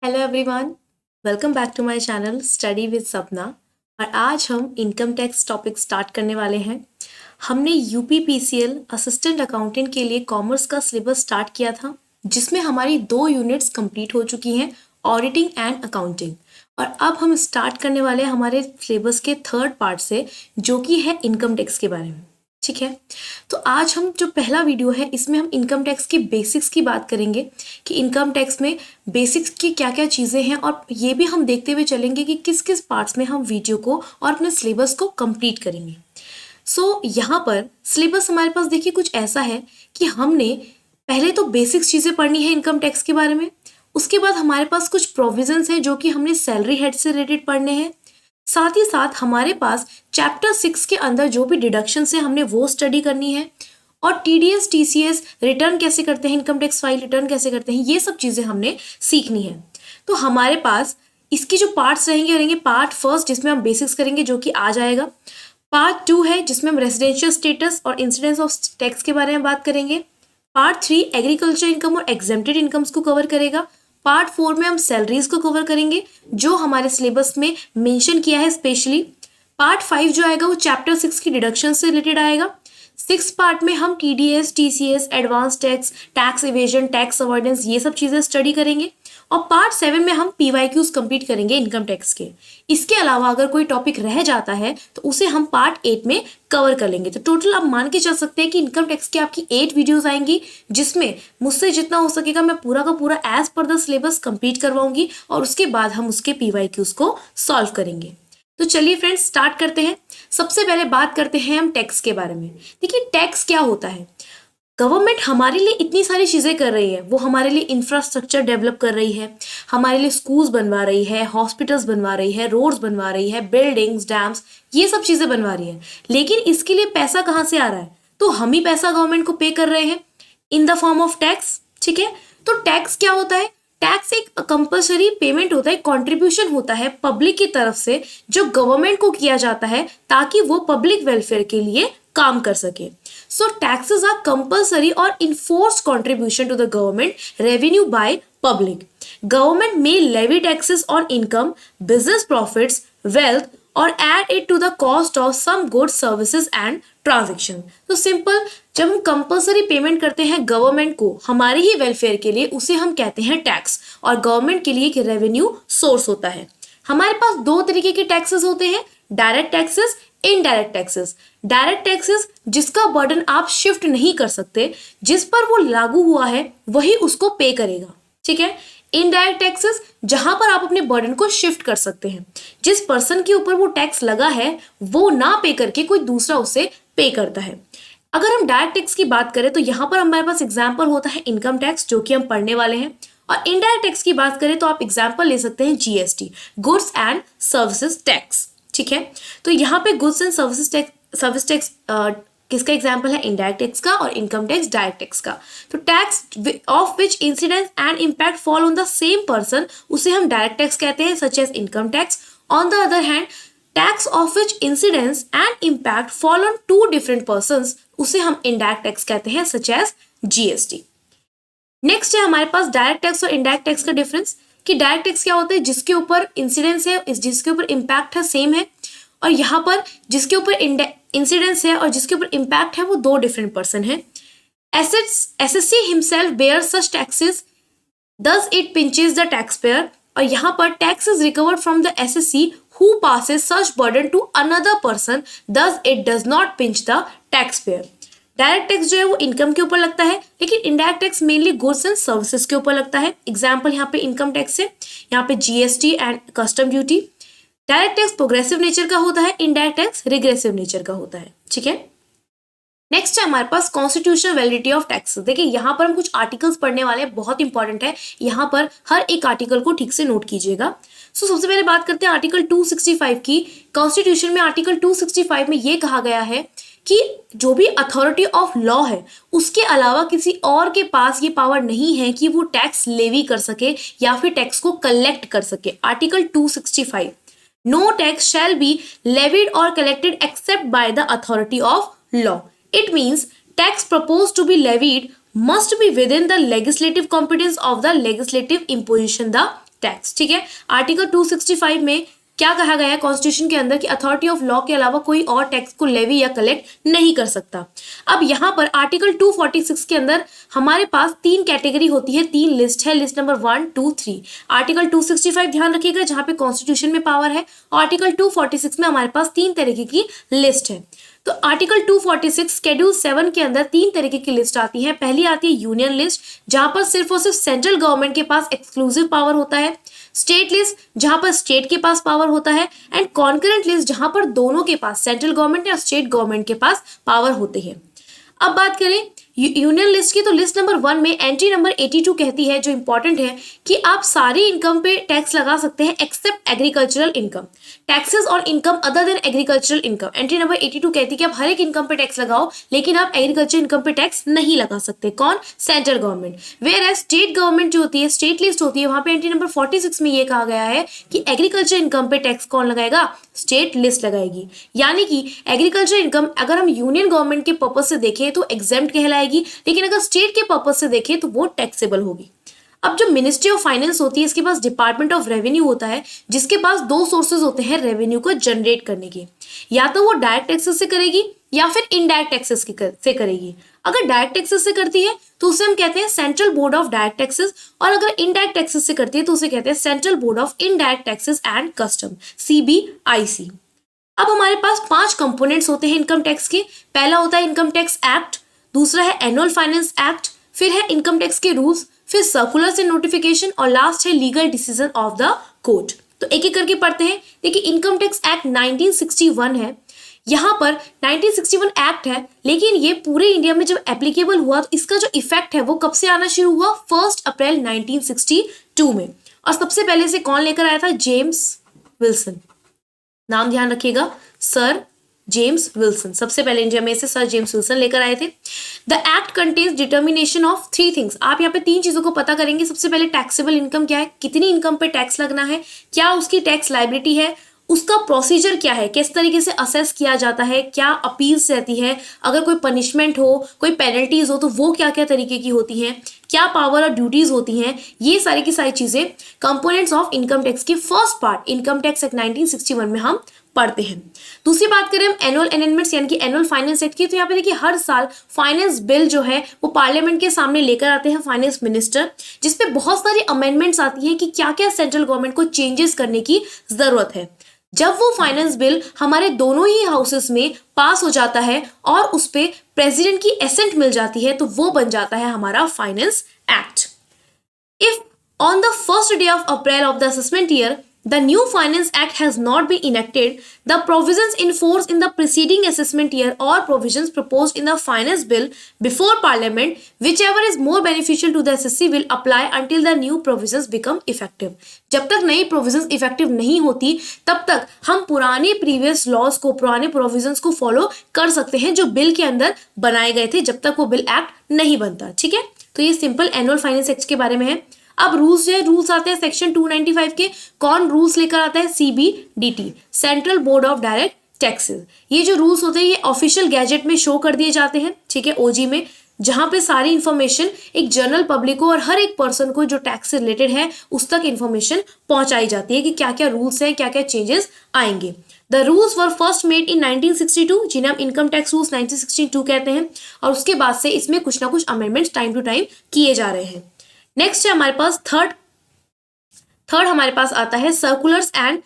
Hello everyone, welcome back to my channel study with Sapna. और आज हम इनकम टैक्स टॉपिक स्टार्ट करने वाले हैं। हमने यूपीपीसीएल असिस्टेंट अकाउंटेंट के लिए कॉमर्स का सिलेबस स्टार्ट किया था, जिसमें हमारी 2 यूनिट्स कंप्लीट हो चुकी हैं, ऑडिटिंग एंड अकाउंटिंग। और अब हम स्टार्ट करने वाले हैं हमारे सिलेबस के थर्ड पार्ट से, जो कि है इनकम टैक्स के बारे में। ठीक है, तो आज हम जो पहला वीडियो है इसमें हम इनकम टैक्स की बेसिक्स की बात करेंगे कि इनकम टैक्स में बेसिक्स की क्या क्या चीज़ें हैं, और ये भी हम देखते हुए चलेंगे कि किस किस पार्ट्स में हम वीडियो को और अपने सिलेबस को कंप्लीट करेंगे। यहाँ पर सिलेबस हमारे पास देखिए कुछ ऐसा है कि हमने पहले तो बेसिक्स चीज़ें पढ़नी है इनकम टैक्स के बारे में। उसके बाद हमारे पास कुछ प्रोविजंस हैं जो कि हमने सैलरी हेड से रिलेटेड पढ़ने हैं। साथ ही साथ हमारे पास चैप्टर 6 के अंदर जो भी डिडक्शन है हमने वो स्टडी करनी है। और टीडीएस टीसीएस रिटर्न कैसे करते हैं, इनकम टैक्स फाइल रिटर्न कैसे करते हैं, ये सब चीज़ें हमने सीखनी है। तो हमारे पास इसकी जो पार्ट्स रहेंगे पार्ट फर्स्ट जिसमें हम बेसिक्स करेंगे जो कि आ जाएगा। पार्ट 2 है जिसमें हम रेजिडेंशियल स्टेटस और इंसिडेंस ऑफ टैक्स के बारे में बात करेंगे। पार्ट 3 एग्रीकल्चर इनकम और एग्जेम्प्टेड इनकम्स को कवर करेगा। पार्ट 4 में हम सैलरीज को कवर करेंगे जो हमारे सिलेबस में मेंशन किया है स्पेशली। पार्ट 5 जो आएगा वो चैप्टर 6 की डिडक्शन से रिलेटेड आएगा। 6 पार्ट में हम TDS TCS advance tax, tax evasion, tax avoidance, ये सब चीज़ें स्टडी करेंगे। और पार्ट 7 में हम पीवाईक्यूज कंप्लीट करेंगे इनकम टैक्स के। इसके अलावा अगर कोई टॉपिक रह जाता है तो उसे हम पार्ट 8 में कवर कर लेंगे। तो टोटल आप मान के चल सकते हैं कि इनकम टैक्स की आपकी 8 वीडियोस आएंगी, जिसमें मुझसे जितना हो सकेगा मैं पूरा का पूरा as per the syllabus complete करवाऊंगी और उसके बाद हम उसके पीवाईक्यूज को सॉल्व करेंगे। तो चलिए फ्रेंड्स स्टार्ट करते हैं। सबसे पहले बात करते हैं हम टैक्स के बारे में। देखिए टैक्स क्या होता है। गवर्नमेंट हमारे लिए इतनी सारी चीज़ें कर रही है, वो हमारे लिए इंफ्रास्ट्रक्चर डेवलप कर रही है, हमारे लिए स्कूल्स बनवा रही है, हॉस्पिटल्स बनवा रही है, रोड्स बनवा रही है, बिल्डिंग्स, डैम्स, ये सब चीज़ें बनवा रही है। लेकिन इसके लिए पैसा कहाँ से आ रहा है? तो हम ही पैसा गवर्नमेंट को पे कर रहे हैं in the form of tax. ठीक है, तो टैक्स क्या होता है? टैक्स एक कंपल्सरी पेमेंट होता है, कंट्रीब्यूशन होता है पब्लिक की तरफ से जो गवर्नमेंट को किया जाता है ताकि वो पब्लिक वेलफेयर के लिए काम कर सके। So taxes are compulsory or enforced contribution to the government revenue by public. Government may levy taxes on income, business profits, wealth or add it to the cost of some goods, services and transaction. तो simple, जब हम compulsory payment करते हैं government को हमारे ही welfare के लिए, उसे हम कहते हैं टैक्स। और गवर्नमेंट के लिए एक रेवेन्यू सोर्स होता है। हमारे पास 2 तरीके के टैक्सेस होते हैं, direct taxes, indirect taxes. Direct taxes जिसका बर्डन आप शिफ्ट नहीं कर सकते, जिस पर वो लागू हुआ है वही उसको पे करेगा। ठीक है, इनडायरेक्ट टैक्सेस जहां पर आप अपने बर्डन को शिफ्ट कर सकते हैं, जिस पर्सन के ऊपर वो टैक्स लगा है वो ना पे करके कोई दूसरा उसे पे करता है। अगर हम डायरेक्ट टैक्स की बात करें तो यहाँ पर हमारे पास एग्जाम्पल होता है इनकम टैक्स, जो कि हम पढ़ने वाले हैं। और इनडायरेक्ट टैक्स की बात करें तो आप एग्जाम्पल ले सकते हैं GST, goods and services tax. ठीक है, तो यहाँ पे गुड्स एंड सर्विस टैक्स किसका एग्जाम्पल है? इनडायरेक्ट टैक्स का। और इनकम टैक्स डायरेक्ट टैक्स का। तो tax of which incidence and impact fall on the same person, उसे हम डायरेक्ट टैक्स कहते हैं, such as income tax. On the other hand tax of which incidence and impact fall on 2 different persons, उसे हम indirect tax कहते हैं, such as GST. Next है हमारे पास डायरेक्ट टैक्स और इनडायरेक्ट टैक्स का डिफरेंस। कि डायरेक्ट टैक्स क्या होता है? जिसके ऊपर इंसिडेंस है, जिसके ऊपर इम्पैक्ट है, सेम है। और यहाँ पर जिसके ऊपर इंसिडेंस है और जिसके ऊपर इम्पैक्ट है वो 2 डिफरेंट पर्सन है। Assessee himself bear such taxes, thus it pinches the taxpayer। और यहाँ पर tax is recovered from the assessee who passes such burden to another person, thus it does not pinch the taxpayer। Direct tax जो है वो income के ऊपर लगता है, लेकिन indirect tax mainly goods and services के ऊपर लगता है। एग्जाम्पल यहाँ पे इनकम टैक्स है, यहाँ पे GST and custom duty. Direct tax progressive nature का होता है, इनडायरेक्ट टैक्स रिग्रेसिव नेचर का होता है। ठीक है, नेक्स्ट है हमारे पास कॉन्स्टिट्यूशनल वैलिडिटी ऑफ टैक्सेस। देखिए यहाँ पर हम कुछ आर्टिकल्स पढ़ने वाले हैं, बहुत इंपॉर्टेंट है, यहाँ पर हर एक आर्टिकल को ठीक से नोट कीजिएगा। सबसे पहले बात करते हैं आर्टिकल 265 की। कॉन्स्टिट्यूशन में आर्टिकल 265 में ये कहा गया है कि जो भी अथॉरिटी ऑफ लॉ है उसके अलावा किसी और के पास ये पावर नहीं है कि वो टैक्स लेवी कर सके या फिर टैक्स को कलेक्ट कर सके। Article 265, no tax shall be levied or collected except by the authority of law. It means tax proposed to be levied must be within the legislative competence of the legislative imposition the tax. ठीक है, article 265 में क्या कहा गया है constitution के अंदर कि अथॉरिटी ऑफ लॉ के अलावा कोई और टैक्स को लेवी या कलेक्ट नहीं कर सकता। अब यहाँ पर आर्टिकल 246 के अंदर हमारे पास तीन कैटेगरी होती है, तीन लिस्ट है, लिस्ट नंबर 1, 2, 3। आर्टिकल 265 ध्यान रखिएगा जहाँ पे कॉन्स्टिट्यूशन में पावर है, और आर्टिकल 246 में हमारे पास तीन तरीके की लिस्ट है। तो आर्टिकल 246 शेड्यूल 7 के अंदर तीन तरीके की लिस्ट आती है। पहली आती है यूनियन लिस्ट, जहां पर सिर्फ और सिर्फ सेंट्रल गवर्नमेंट के पास एक्सक्लूसिव पावर होता है। स्टेट लिस्ट, जहां पर स्टेट के पास पावर होता है। एंड कॉन्करेंट लिस्ट, जहां पर दोनों के पास, सेंट्रल गवर्नमेंट या स्टेट गवर्नमेंट के पास पावर होते हैं। अब बात करें यूनियन लिस्ट की, तो लिस्ट नंबर 1 में एंट्री नंबर 82 कहती है, जो इंपॉर्टेंट है, कि आप सारी इनकम पे टैक्स लगा सकते हैं एक्सेप्ट एग्रीकल्चरल इनकम, टैक्सेस और income other than agricultural income. Entry number 82 कहती है कि आप हर एक इनकम पे टैक्स लगाओ, लेकिन आप एग्रीकल्चर इनकम पे टैक्स नहीं लगा सकते। कौन? Central government. Whereas state government जो होती है, स्टेट लिस्ट होती है, वहां पे एंट्री नंबर 46 में ये कहा गया है कि एग्रीकल्चर इनकम पे टैक्स कौन लगाएगा? स्टेट लिस्ट लगाएगी। यानी कि एग्रीकल्चर इनकम अगर हम यूनियन गवर्नमेंट के पर्पज से देखें तो एग्जेम्प्ट कहलाएगी, लेकिन अगर स्टेट के पर्पज से देखें तो वो टैक्सेबल होगी। अब जो मिनिस्ट्री ऑफ फाइनेंस होती है, इसके पास डिपार्टमेंट ऑफ रेवेन्यू होता है, जिसके पास दो सोर्सेज होते हैं रेवेन्यू को जनरेट करने के, या तो वो डायरेक्ट टैक्सेस से करेगी या फिर इनडायरेक्ट टैक्सेस से करेगी। अगर डायरेक्ट टैक्सेस से करती है तो उसे हम कहते हैं central board of direct taxes, और अगर इनडायरेक्ट टैक्सेस से करती है तो उसे कहते हैं central board of indirect taxes and custom, CBIC। अब हमारे पास 5 कंपोनेंट्स होते हैं इनकम टैक्स के। पहला होता है इनकम टैक्स एक्ट, दूसरा है एनुअल फाइनेंस एक्ट, फिर है इनकम टैक्स के रूल्स, फिर सर्कुलर्स एंड नोटिफिकेशन, और लास्ट है legal decision of the court. तो एक एक करके पढ़ते हैं। देखिए, इनकम टैक्स एक्ट 1961 है। यहाँ पर 1961 एक्ट है, लेकिन ये पूरे इंडिया में जब एप्लीकेबल हुआ तो इसका जो इफेक्ट है वो कब से आना शुरू हुआ? 1 अप्रैल 1962 में। और सबसे पहले से कौन लेकर आया था? James Wilson. नाम ध्यान रखिएगा, सर जेम्स विल्सन। सबसे पहले इंडिया में से सर जेम्स विल्सन लेकर आए थे। The act contains determination of 3 things. आप यहाँ पे 3 चीजों को पता करेंगे। सबसे पहले टैक्सेबल इनकम क्या है, कितनी इनकम पे टैक्स लगना है, क्या उसकी टैक्स लायबिलिटी है, उसका प्रोसीजर क्या है, किस तरीके से असेस किया जाता है, क्या अपील्स रहती है, अगर कोई पनिशमेंट हो, कोई पेनल्टीज हो तो वो क्या क्या तरीके की होती हैं, क्या पावर और ड्यूटीज होती हैं, ये सारी की सारी चीजें कंपोनेंट्स ऑफ इनकम टैक्स की first part income tax act 1961 में हम पढ़ते हैं। दूसरी बात करें हम एनुअल अमेंडमेंट्स यानी कि एनुअल फाइनेंस एक्ट की, तो यहाँ पे देखिए हर साल फाइनेंस बिल जो है वो पार्लियामेंट के सामने लेकर आते हैं फाइनेंस मिनिस्टर, जिसपे बहुत सारी अमेंडमेंट्स आती हैं कि क्या क्या सेंट्रल गवर्नमेंट को चेंजेस करने की जरूरत है। जब वो फाइनेंस बिल हमारे दोनों ही हाउसेस में पास हो जाता है और उस पे प्रेसिडेंट की एसेंट मिल जाती है, तो वो बन जाता है हमारा finance act. If on the first day of April of the assessment year the new finance act has not been enacted, the provisions in force in the preceding assessment year or provisions proposed in the finance bill before parliament, whichever is more beneficial to the assessee, will apply until the new provisions become effective। जब तक नई provisions effective नहीं होती तब तक हम पुराने previous laws को, पुराने provisions को follow कर सकते हैं जो बिल के अंदर बनाए गए थे, जब तक वो बिल एक्ट नहीं बनता। ठीक है, तो ये सिंपल एनुअल फाइनेंस एक्ट के बारे में है। अब रूल्स जो है, रूल्स आते हैं सेक्शन 295 के। कौन रूल्स लेकर आता है? CBDT, central board of direct taxes. ये जो रूल्स होते हैं ये ऑफिशियल गैजेट में शो कर दिए जाते हैं, ठीक है, OG में, जहां पे सारी इंफॉर्मेशन एक जनरल पब्लिक को और हर एक पर्सन को जो टैक्स से रिलेटेड है उस तक इंफॉर्मेशन पहुंचाई जाती है कि क्या क्या रूल्स हैं, क्या क्या चेंजेस आएंगे। The rules were first made in 1962, जिन्हें हम इनकम टैक्स रूल्स 1962 कहते हैं, और उसके बाद से इसमें कुछ ना कुछ अमेंडमेंट्स टाइम टू टाइम किए जा रहे हैं। नेक्स्ट है हमारे पास थर्ड हमारे पास आता है सर्कुलर्स एंड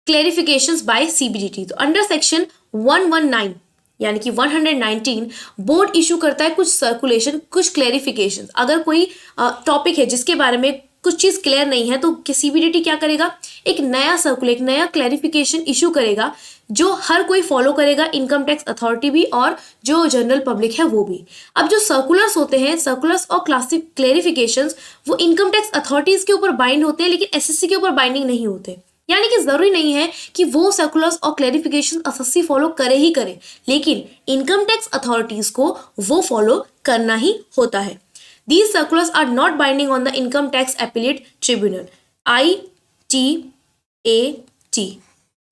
क्लेरिफिकेशंस बाय CBDT। तो अंडर सेक्शन 119 यानी कि 119 बोर्ड इशू करता है कुछ सर्कुलेशन, कुछ क्लेरिफिकेशन। अगर कोई टॉपिक है जिसके बारे में कुछ चीज क्लियर नहीं है तो CBDT क्या करेगा? एक नया सर्कुलर, एक नया क्लैरिफिकेशन इशू करेगा जो हर कोई फॉलो करेगा, इनकम टैक्स अथॉरिटी भी और जो जनरल पब्लिक है वो भी। अब जो सर्कुलर्स होते हैं, सर्कुलर्स और क्लैरिफिकेशंस, वो इनकम टैक्स अथॉरिटीज के ऊपर बाइंड होते हैं, लेकिन SSC के ऊपर बाइंडिंग नहीं होते। यानी कि जरूरी नहीं है कि वो सर्कुलर्स और क्लैरिफिकेशन SSC फॉलो करे ही करे, लेकिन इनकम टैक्स अथॉरिटीज को वो फॉलो करना ही होता है। These circulars are not binding on the Income Tax Appellate Tribunal, ITAT।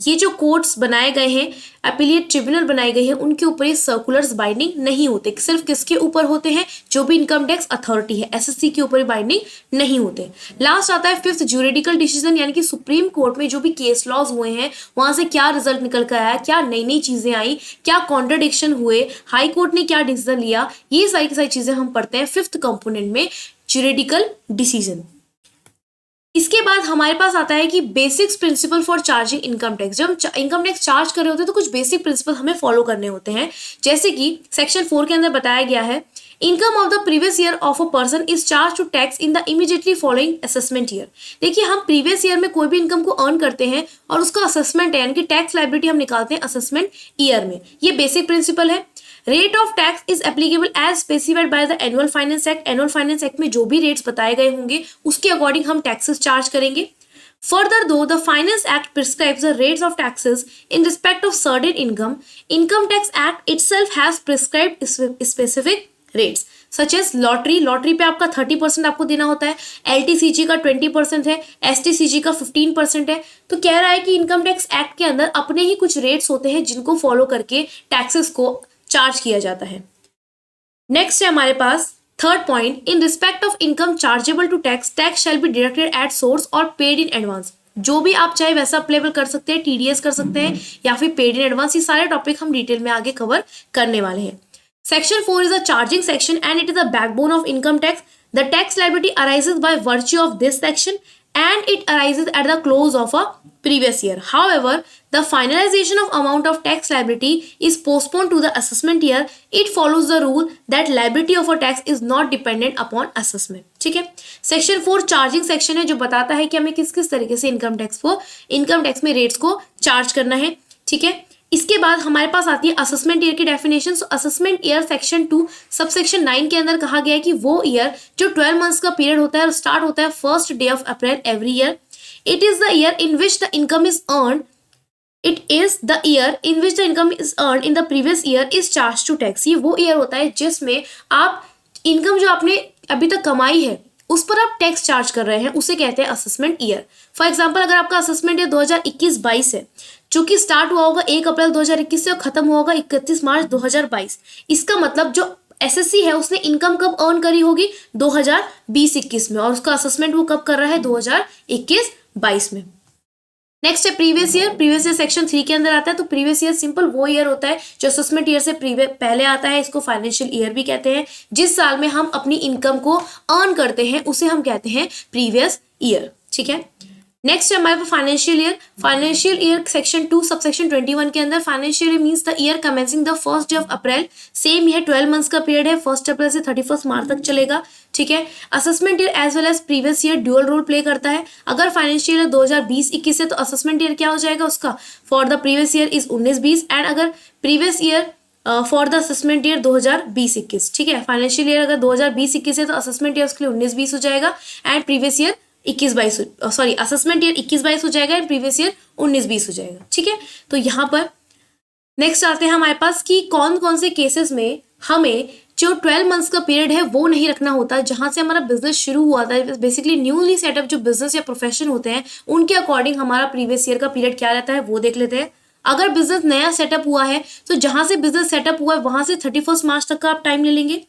ये जो कोर्ट्स बनाए गए हैं, अपीलिएट ट्रिब्यूनल बनाए गए हैं, उनके ऊपर ये सर्कुलर्स बाइंडिंग नहीं होते। सिर्फ किसके ऊपर होते हैं? जो भी इनकम टैक्स अथॉरिटी है, एसएससी के ऊपर बाइंडिंग नहीं होते। लास्ट आता है फिफ्थ, ज्यूरिडिकल डिसीजन, यानी कि सुप्रीम कोर्ट में जो भी केस लॉज हुए हैं वहां से क्या रिजल्ट निकल कर आया, क्या नई नई चीजें आई, क्या कॉन्ट्रडिक्शन हुए, हाई कोर्ट ने क्या डिसीजन लिया, ये सारी की सारी चीजें हम पढ़ते हैं फिफ्थ कंपोनेंट में, ज्यूरिडिकल डिसीजन। इसके बाद हमारे पास आता है कि basics principle for charging income tax. जब हम इनकम टैक्स चार्ज कर रहे होते हैं तो कुछ बेसिक प्रिंसिपल हमें फॉलो करने होते हैं, जैसे कि सेक्शन 4 के अंदर बताया गया है, income of the previous year of a person is charge to tax in the immediately following assessment year. देखिए, हम प्रीवियस ईयर में कोई भी इनकम को अर्न करते हैं और उसका असेसमेंट है, यानी कि टैक्स लायबिलिटी हम निकालते हैं असेसमेंट ईयर में। ये बेसिक प्रिंसिपल है। Rate of tax is applicable as specified by the annual finance act. Annual finance act में जो भी रेट्स बताए गए होंगे उसके अकॉर्डिंग हम टैक्सेस चार्ज करेंगे। Further, though the Finance Act prescribes the rates of taxes in respect of certain income, Income Tax Act itself has prescribed specific rates, such as lottery। Lottery पे आपका 30% आपको देना होता है, LTCG का 20% है, STCG का 15% है। तो कह रहा है कि इनकम टैक्स एक्ट के अंदर अपने ही कुछ रेट्स होते हैं जिनको फॉलो करके टैक्सेस को चार्ज किया जाता है। नेक्स्ट है हमारे पास third point, in respect of income chargeable to tax, tax shall be deducted at source और पेड इन एडवांस। जो भी आप चाहे वैसा अप्लेबल कर सकते हैं, TDS कर सकते हैं या फिर पेड इन एडवांस। ये सारे टॉपिक हम डिटेल में आगे कवर करने वाले हैं। Section 4 is a charging section and it is a backbone of income tax. The tax liability arises by virtue of this section and it arises at the close of a previous year. However, the finalization of amount of tax liability is postponed to the assessment year. It follows the rule that liability of a tax is not dependent upon assessment. ठीक है, section 4 charging section है जो बताता है कि हमें किस किस तरीके से इनकम टैक्स में रेट्स को चार्ज करना है। ठीक है, इसके बाद हमारे पास आती है असेसमेंट ईयर की definition. Assessment year section 2 subsection 9 के अंदर कहा गया है कि वो ईयर जो 12 मंथ्स का पीरियड होता है और स्टार्ट होता है first day of April every year. It is the year in which the income is earn in the previous year is charge to tax. ये वो ईयर होता है जिसमें आप इनकम जो आपने अभी तक कमाई है उस पर आप टैक्स चार्ज कर रहे हैं, उसे कहते हैं असेसमेंट ईयर। फॉर एग्जाम्पल, अगर आपका असेसमेंट ईयर 2021-22 है, जो कि स्टार्ट हुआ होगा 1 अप्रैल 2021 से और खत्म हुआ होगा 31 मार्च 2022, इसका मतलब जो एसएससी है उसने इनकम कब अर्न करी होगी? 2020-21 में, और उसका असेसमेंट वो कब कर रहा है? 2021-22 में। नेक्स्ट है previous year. Previous year section 3 के अंदर आता है। तो प्रीवियस ईयर सिंपल वो ईयर होता है जो असेसमेंट ईयर से पहले आता है। इसको फाइनेंशियल ईयर भी कहते हैं। जिस साल में हम अपनी इनकम को अर्न करते हैं उसे हम कहते हैं प्रीवियस ईयर। ठीक है, नेक्स्ट है हमारे पास financial year. Financial year section 2 subsection 21 के अंदर financial year means the year commencing the first day of April. Same यह 12 मंथ्स का पीरियड है, 1 अप्रैल से 31 मार्च तक चलेगा। ठीक है, assessment year as well as previous year dual role play करता है। अगर फाइनेंशियल ईयर 2020-21 है तो असेसमेंट ईयर क्या हो जाएगा उसका? For the previous year is 19-20 and अगर previous year for the assessment year 2020-21। ठीक है, फाइनेंशियल ईयर अगर 2020-21 है तो असेसमेंट ईयर उसके लिए 19-20 हो जाएगा and previous year 21-22, sorry assessment year 21-22 हो जाएगा एंड प्रीवियस ईयर 19-20 हो जाएगा। ठीक है, तो यहाँ पर नेक्स्ट आते हैं हमारे पास कि कौन कौन से केसेस में हमें जो 12 मंथ्स का पीरियड है वो नहीं रखना होता, जहां से हमारा बिजनेस शुरू हुआ था। बेसिकली न्यूली सेटअप जो बिजनेस या प्रोफेशन होते हैं उनके अकॉर्डिंग हमारा प्रीवियस ईयर का पीरियड क्या रहता है वो देख लेते हैं। अगर बिजनेस नया सेटअप हुआ है तो जहां से बिजनेस सेटअप हुआ है वहां से 31 मार्च तक का आप टाइम ले लेंगे।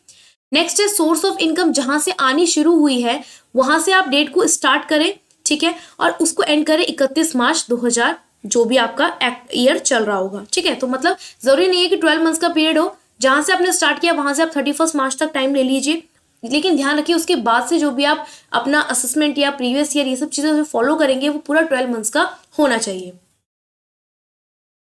नेक्स्ट है सोर्स ऑफ इनकम, जहां से आनी शुरू हुई है वहां से आप डेट को स्टार्ट करें। ठीक है, और उसको एंड करें 31 मार्च 2000 जो भी आपका ईयर चल रहा होगा। ठीक है, तो मतलब जरूरी नहीं है कि 12 मंथ्स का पीरियड हो, जहां से आपने स्टार्ट किया वहां से आप 31 मार्च तक टाइम ले लीजिए। लेकिन ध्यान रखिए उसके बाद से जो भी आप अपना असेसमेंट या प्रीवियस ईयर ये सब चीजें फॉलो करेंगे वो पूरा 12 मंथ्स का होना चाहिए।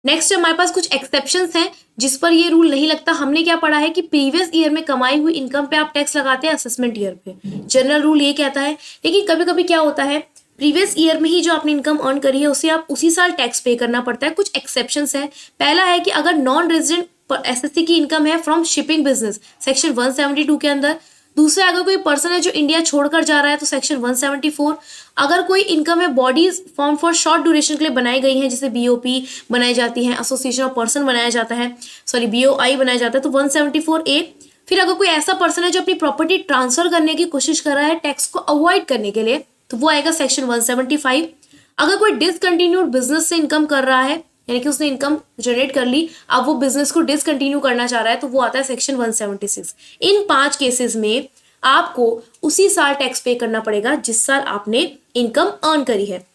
नेक्स्ट हमारे पास कुछ एक्सेप्शंस हैं जिस पर ये रूल नहीं लगता। हमने क्या पढ़ा है कि प्रीवियस ईयर में कमाई हुई इनकम पे आप टैक्स लगाते हैं असेसमेंट ईयर पे, जनरल रूल ये कहता है। लेकिन कभी कभी क्या होता है, प्रीवियस ईयर में ही जो आपने इनकम अर्न करी है उसे आप उसी साल टैक्स पे करना पड़ता है। कुछ एक्सेप्शंस है। पहला है कि अगर नॉन रेजिडेंट एसएससी की इनकम है फ्रॉम शिपिंग बिजनेस सेक्शन 172 के अंदर। दूसरा, अगर कोई पर्सन है जो इंडिया छोड़कर जा रहा है तो सेक्शन 174। अगर कोई इनकम है bodies form for short duration के लिए बनाई गई है, जैसे बीओपी बनाई जाती है, एसोसिएशन ऑफ पर्सन बनाया जाता है, सॉरी बीओआई बनाया जाता है, तो 174A। फिर अगर कोई ऐसा पर्सन है जो अपनी प्रॉपर्टी ट्रांसफर करने की कोशिश कर रहा है टैक्स को अवॉइड करने के लिए तो वो आएगा सेक्शन 175। अगर कोई डिसकंटिन्यूड बिजनेस से इनकम कर रहा है, यानी कि उसने इनकम जनरेट कर ली, अब वो बिजनेस को डिसकंटिन्यू करना चाह रहा है, तो वो आता है सेक्शन 176। इन 5 केसेस में आपको उसी साल टैक्स पे करना पड़ेगा जिस साल आपने इनकम अर्न करी है।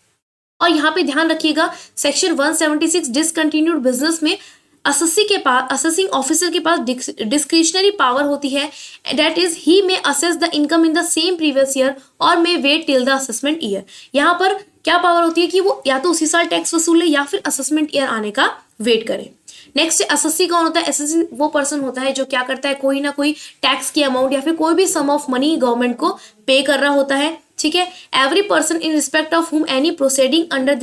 और यहाँ पे ध्यान रखिएगा, सेक्शन 176 डिसकंटिन्यूड बिजनेस में असेसी के पास, असेसिंग ऑफिसर के पास डिस्क्रिशनरी पावर होती है, that is he may assess the income in the same previous year और may wait till the assessment year. यहाँ पर क्या पावर होती है कि वो या तो उसी साल टैक्स वसूले या फिर असेसमेंट ईयर आने का वेट करे। नेक्स्ट एसएससी कौन होता है? एसएससी वो पर्सन होता है जो क्या करता है, कोई ना कोई टैक्स की अमाउंट या फिर कोई भी सम ऑफ मनी गवर्नमेंट को पे कर रहा होता है, ठीक है। Every person in respect of whom any proceeding under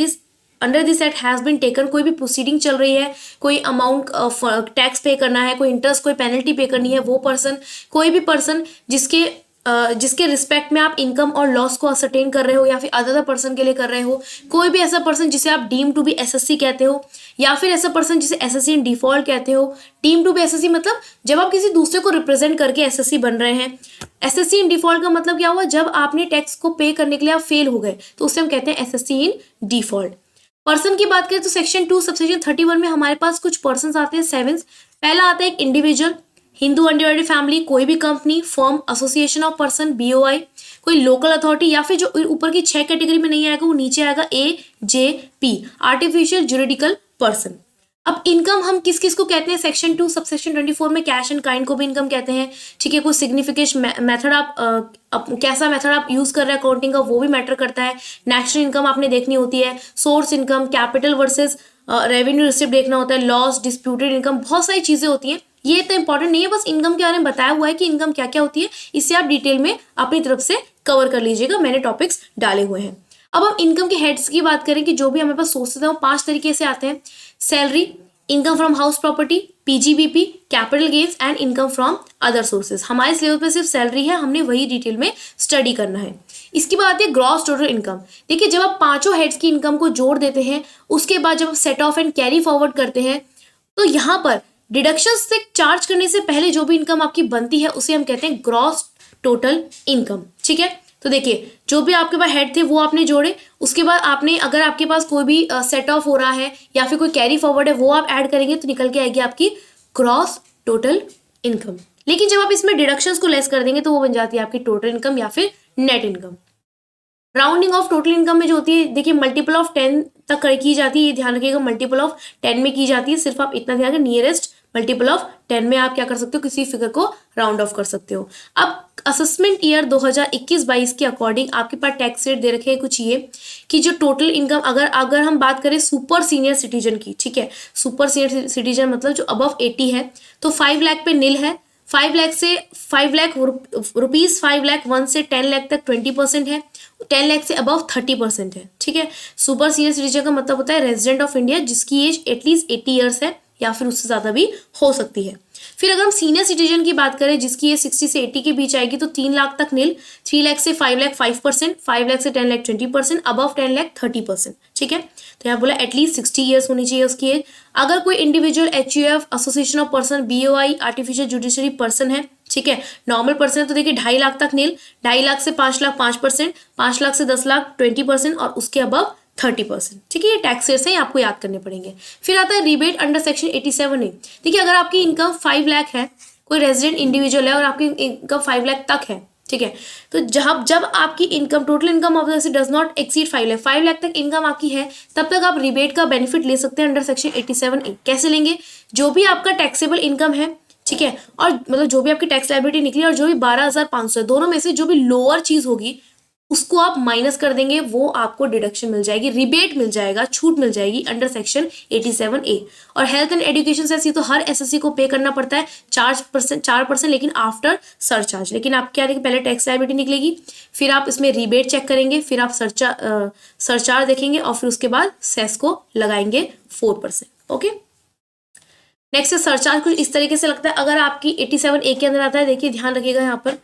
this act has been taken, कोई भी प्रोसीडिंग चल रही है, कोई अमाउंट टैक्स पे करना है, कोई इंटरेस्ट, कोई पेनल्टी पे करनी है, वो पर्सन, कोई भी पर्सन जिसके रिस्पेक्ट में आप इनकम और लॉस को असरटेन कर रहे हो या फिर अदर पर्सन के लिए कर रहे हो, कोई भी ऐसा पर्सन जिसे आप डीम टू बी एसएससी कहते हो या फिर ऐसा पर्सन जिसे एसएससी इन डिफॉल्ट कहते हो। डीम टू बी एसएससी मतलब जब आप किसी दूसरे को रिप्रेजेंट करके एसएससी बन रहे हैं। एसएससी इन डिफॉल्ट का मतलब क्या हुआ, जब आपने टैक्स को पे करने के लिए आप फेल हो गए तो उससे हम कहते हैं एसएससी इन डिफॉल्ट। पर्सन की बात करें तो सेक्शन 2 सबसेक्शन 31 में हमारे पास कुछ पर्सन आते हैं 7। पहला आता है एक इंडिविजुअल, हिंदू अनडिवाइडेड फैमिली, कोई भी company, firm, association of person, BOI, कोई लोकल अथॉरिटी, या फिर जो ऊपर की 6 कैटेगरी में नहीं आएगा वो नीचे आएगा AJP, आर्टिफिशियल जुरिडिकल पर्सन। अब इनकम हम किस किस को कहते हैं? सेक्शन 2 सबसेक्शन 24 में कैश एंड काइंड को भी इनकम कहते हैं, ठीक है। कोई सिग्निफिकेशन मेथड आप कैसा मेथड आप यूज कर रहे हैं अकाउंटिंग का वो भी मैटर करता है। नेशनल इनकम आपने देखनी होती है, source income, capital versus revenue receipt देखना होता है, लॉस, डिस्प्यूटेड इनकम, बहुत सारी चीजें होती हैं। ये तो इंपॉर्टेंट नहीं है, बस इनकम के बारे में बताया हुआ है कि इनकम क्या क्या होती है, इसे आप डिटेल में अपनी तरफ से कवर कर लीजिएगा, मैंने टॉपिक्स डाले हुए हैं। अब हम इनकम के हेड्स की बात करें कि जो भी हमारे पास सोर्सेज है वो 5 तरीके से आते हैं। Salary, income from house property, PGBP, capital gains and income from other sources. हमारे सिलेबस पे सिर्फ सैलरी है, हमने वही डिटेल में स्टडी करना है। इसकी बात आती है ग्रॉस टोटल इनकम। देखिए जब आप पांचों हेड्स की इनकम को जोड़ देते हैं, उसके बाद जब आप set of and carry forward करते हैं, तो यहाँ पर डिडक्शन से चार्ज करने से पहले जो भी इनकम आपकी बनती है उसे हम कहते हैं ग्रॉस टोटल इनकम, ठीक है। तो देखिए जो भी आपके पास हेड थे वो आपने जोड़े, उसके बाद आपने अगर आपके पास कोई भी सेट ऑफ हो रहा है या फिर कोई कैरी फॉरवर्ड है वो आप ऐड करेंगे तो निकल के आएगी आपकी ग्रॉस टोटल इनकम। लेकिन जब आप इसमें डिडक्शंस को लेस कर देंगे तो वो बन जाती है आपकी टोटल इनकम या फिर net income. Rounding off total income में जो होती है, देखिए मल्टीपल ऑफ 10 तक की जाती है, ये ध्यान रखिएगा, मल्टीपल ऑफ 10 में की जाती है। सिर्फ आप इतना ध्यान रखें, नियरेस्ट मल्टीपल ऑफ 10 में आप क्या कर सकते हो, किसी फिगर को राउंड ऑफ कर सकते हो। अब असेसमेंट ईयर 2021-22 के अकॉर्डिंग आपके पास टैक्स रेट दे रखे हैं कुछ ये कि जो टोटल इनकम अगर हम बात करें सुपर सीनियर सिटीजन की, ठीक है, सुपर सीनियर सिटीजन मतलब जो अबव 80 है, तो 5 लाख पे नील है, 5 लाख से 5 लाख रुपीज 5 लाख 1 से 10 लाख तक 20% है, 10 लाख से अबव 30% है, ठीक है। सुपर सीनियर सिटीजन का मतलब होता है रेजिडेंट ऑफ इंडिया जिसकी एज एटलीस्ट 80 ईयर्स है या फिर उससे ज़्यादा भी हो सकती है। फिर अगर हम सीनियर सिटीजन की बात करें जिसकी एज 60 से 80 के बीच आएगी तो 3 लाख तक नील, 3 लाख से 5 लाख 5%, 5 लाख से 10 लाख 20%, अबव 10 लाख 30%, ठीक है। तो यहाँ बोला एटलीस्ट 60 ईयर्स होनी चाहिए उसकी एज। अगर कोई individual HUF association of person, BOI artificial judiciary person है, ठीक है, नॉर्मल पर्सन है, तो देखिए 2.5 लाख तक नील, 2.5 लाख से 5 लाख 5%, 5 लाख से 10 लाख 20% और उसके अबव 30%, ठीक है। ये टैक्स रेट्स हैं, आपको याद करने पड़ेंगे। फिर आता है रिबेट अंडर सेक्शन 87A। देखिए अगर आपकी इनकम 5 लाख है, कोई रेजिडेंट इंडिविजुअल है और आपकी इनकम 5 लाख तक है, ठीक है, तो जब आपकी income total income of does not exceed 5 lakh तक इनकम आपकी है, तब तक आप रिबेट का बेनिफिट ले सकते हैं अंडर सेक्शन 87A। कैसे लेंगे? जो भी आपका टैक्सेबल इनकम है, ठीक है, और मतलब जो भी आपकी टैक्स लायबिलिटी निकली और जो भी 12,500 दोनों में से जो भी लोअर चीज होगी उसको आप माइनस कर देंगे, वो आपको डिडक्शन मिल जाएगी, रिबेट मिल जाएगा, छूट मिल जाएगी अंडर सेक्शन 87A। और हेल्थ एंड एजुकेशन सेस ये तो हर एसएससी को पे करना पड़ता है 4%, लेकिन आफ्टर सरचार्ज। लेकिन आप क्या देखेंगे, पहले टैक्स लायबिलिटी निकलेगी, फिर आप इसमें रिबेट चेक करेंगे, फिर आप सरचार्ज देखेंगे और फिर उसके बाद सेस को लगाएंगे 4%। ओके, नेक्स्ट है सरचार्ज। कुछ इस तरीके से लगता है, अगर आपकी 87A के अंदर आता है, देखिए ध्यान रखिएगा यहाँ पर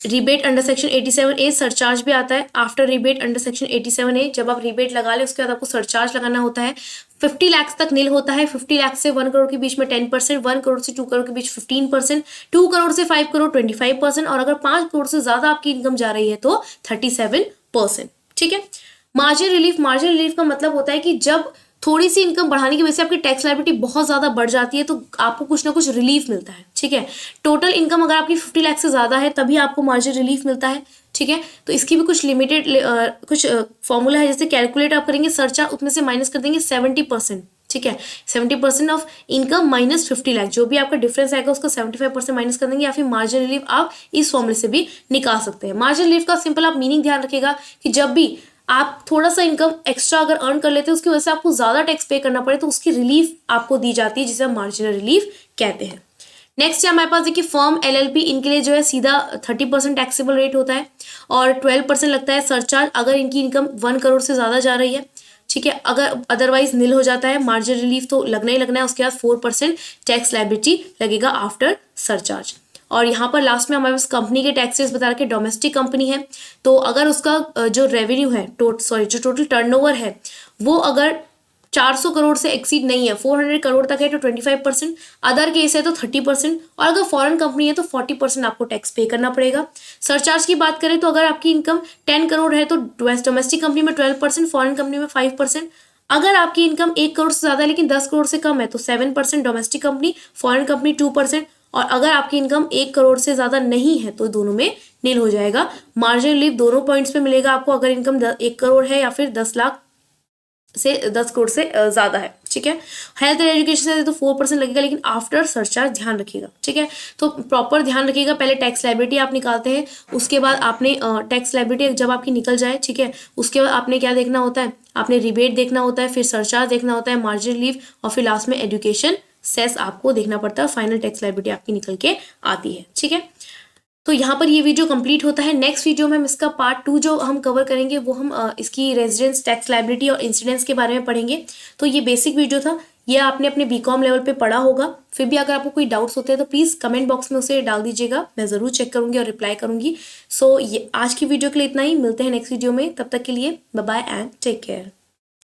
rebate under section 87A, surcharge भी आता है after rebate under section 87A। जब आप रिबेट लगा ले उसके बाद आपको सरचार्ज लगाना होता है। 50 लाख तक नील होता है, 50 लाख से 1 करोड़ के बीच में 10%, 1 करोड़ से 2 करोड़ के बीच 15%, 2 करोड़ से 5 करोड़ 25% और अगर 5 करोड़ से ज्यादा आपकी इनकम जा रही है तो 37%, ठीक है। मार्जिन रिलीफ का मतलब होता है कि जब थोड़ी सी इनकम बढ़ाने की वजह से आपकी टैक्स लायबिलिटी बहुत ज्यादा बढ़ जाती है तो आपको कुछ ना कुछ रिलीफ मिलता है, ठीक है। टोटल इनकम अगर आपकी 50 लाख से ज्यादा है तभी आपको मार्जिन रिलीफ मिलता है, ठीक है। तो इसकी भी कुछ लिमिटेड कुछ फॉर्मूला है, जैसे कैलकुलेट आप करेंगे सरचार्ज, उसमें से माइनस कर देंगे 70%, ठीक है। 70% ऑफ इनकम माइनस 50 लाख, जो भी आपका डिफरेंस आएगा उसका 75% माइनस कर देंगे, या फिर मार्जिन रिलीफ आप इस फॉर्मूले से भी निकाल सकते हैं। मार्जिन रिलीफ का सिंपल आप मीनिंग ध्यान रखिएगा कि जब भी आप थोड़ा सा इनकम एक्स्ट्रा अगर अर्न कर लेते हैं उसकी वजह से आपको ज्यादा टैक्स पे करना पड़े तो उसकी रिलीफ आपको दी जाती है, जिसे हम मार्जिनल रिलीफ कहते हैं। नेक्स्ट है हमारे पास देखिए फर्म एलएलपी, इनके लिए जो है सीधा 30% टैक्सेबल रेट होता है और 12% लगता है सरचार्ज अगर इनकी इनकम 1 करोड़ से ज्यादा जा रही है, ठीक है। अगर अदरवाइज नील हो जाता है, मार्जिन रिलीफ तो लगना ही लगना है, उसके बाद 4% टैक्स लायबिलिटी लगेगा आफ्टर सरचार्ज। और यहाँ पर लास्ट में हमारे पास कंपनी के टैक्सेस बता रखे, डोमेस्टिक कंपनी है तो अगर उसका जो रेवेन्यू है जो टोटल टर्नओवर है वो अगर 400 करोड़ से एक्सीड नहीं है, 400 करोड़ तक है तो 25%, अदर केस है तो 30%, और अगर फॉरेन कंपनी है तो 40% आपको टैक्स पे करना पड़ेगा। सरचार्ज की बात करें तो अगर आपकी इनकम 10 करोड़ है तो डोमेस्टिक कंपनी में 12%, फॉरेन कंपनी में 5%। अगर आपकी इनकम 1 करोड़ से ज्यादा है लेकिन 10 करोड़ से कम है तो 7% डोमेस्टिक कंपनी, फॉरेन कंपनी 2%, और अगर आपकी इनकम 1 करोड़ से ज्यादा नहीं है तो दोनों में नील हो जाएगा। मार्जिन रिलीफ दोनों पॉइंट्स पे मिलेगा आपको, अगर इनकम 1 करोड़ है या फिर 10 लाख से 10 करोड़ से ज्यादा है, ठीक है। हेल्थ एंड एजुकेशन से तो 4% लगेगा लेकिन आफ्टर सरचार्ज ध्यान रखिएगा, ठीक है। तो प्रॉपर ध्यान रखिएगा, पहले टैक्स लायबिलिटी आप निकालते हैं, उसके बाद आपने टैक्स लायबिलिटी जब आपकी निकल जाए, ठीक है, उसके बाद आपने क्या देखना होता है, आपने रिबेट देखना होता है, फिर सरचार्ज देखना होता है, मार्जिन रिलीफ, और फिर लास्ट में एजुकेशन सेस आपको देखना पड़ता है। फाइनल टैक्स लायबिलिटी आपकी निकल के आती है, ठीक है। तो यहाँ पर ये वीडियो कंप्लीट होता है। नेक्स्ट वीडियो में हम इसका पार्ट 2 जो हम कवर करेंगे वो हम इसकी रेजिडेंस टैक्स लायबिलिटी और इंसिडेंस के बारे में पढ़ेंगे। तो ये बेसिक वीडियो था, ये आपने अपने बीकॉम लेवल पे पढ़ा होगा। फिर भी अगर आपको कोई डाउट्स होते हैं तो प्लीज़ कमेंट बॉक्स में उसे डाल दीजिएगा, मैं ज़रूर चेक करूँगी और रिप्लाई करूँगी। सो ये आज की वीडियो के लिए इतना ही, मिलते हैं नेक्स्ट वीडियो में, तब तक के लिए bye bye and take care.